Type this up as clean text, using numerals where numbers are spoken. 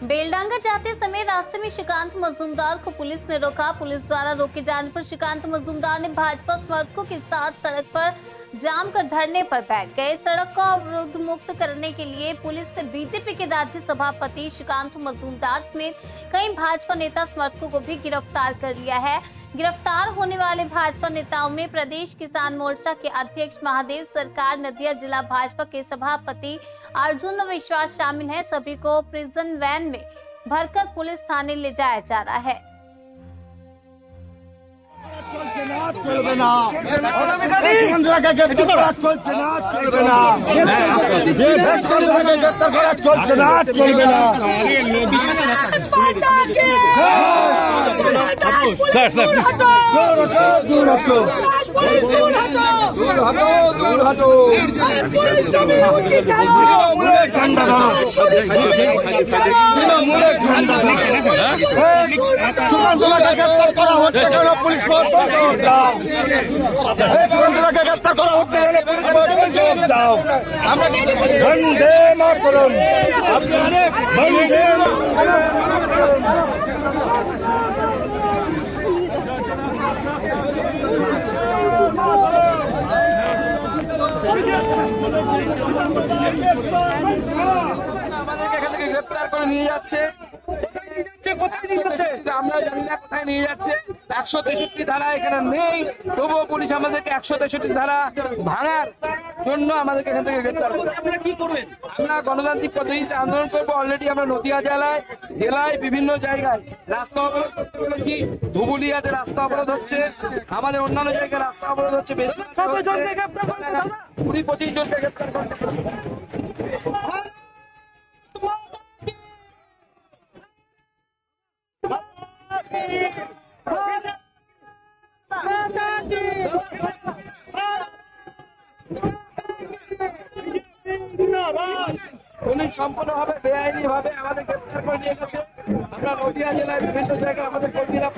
बेलडांगा जाते समय रास्ते में श्रीकांत मजूमदार को पुलिस ने रोका। पुलिस द्वारा रोके जाने पर श्रीकांत मजूमदार ने भाजपा समर्थकों के साथ सड़क पर जाम कर धरने पर बैठ गए। सड़क को अवरोध मुक्त करने के लिए पुलिस ने बीजेपी के राज्य सभापति श्रीकांत मजूमदार समेत कई भाजपा नेता समर्थकों को भी गिरफ्तार कर लिया है। गिरफ्तार होने वाले भाजपा नेताओं में प्रदेश किसान मोर्चा के अध्यक्ष महादेव सरकार, नदिया जिला भाजपा के सभापति अर्जुन विश्वास शामिल हैं। सभी को प्रिजन वैन में भरकर पुलिस थाने ले जाया जा रहा है। গ্রেফতার করে নিয়ে যাচ্ছে, আমরা জানি না কোথায় নিয়ে যাচ্ছে। 163 ধারা এখানে নেই, তবুও পুলিশ আমাদেরকে 163 ধারা ভাঙার জন্য আমাদেরকে এখান থেকে গ্রেফতার করবে। আমরা গণতান্ত্রিক পদ্ধতিতে আন্দোলন করবো। অলরেডি আমরা নদিয়া জেলায় বিভিন্ন জায়গায় রাস্তা অবরোধ করতে বলেছি। ধুবুলিয়াতে রাস্তা অবরোধ হচ্ছে, আমাদের অন্যান্য জায়গায় রাস্তা অবরোধ হচ্ছে। 20-25 জনকে গ্রেফতার করতে পুলিশ সম্পূর্ণভাবে বেআইনি ভাবে আমাদের গ্রেফতার করে নিয়ে গেছে। আমরা নদিয়া জেলায় বিভিন্ন জায়গায় আমাদের কর্মীরা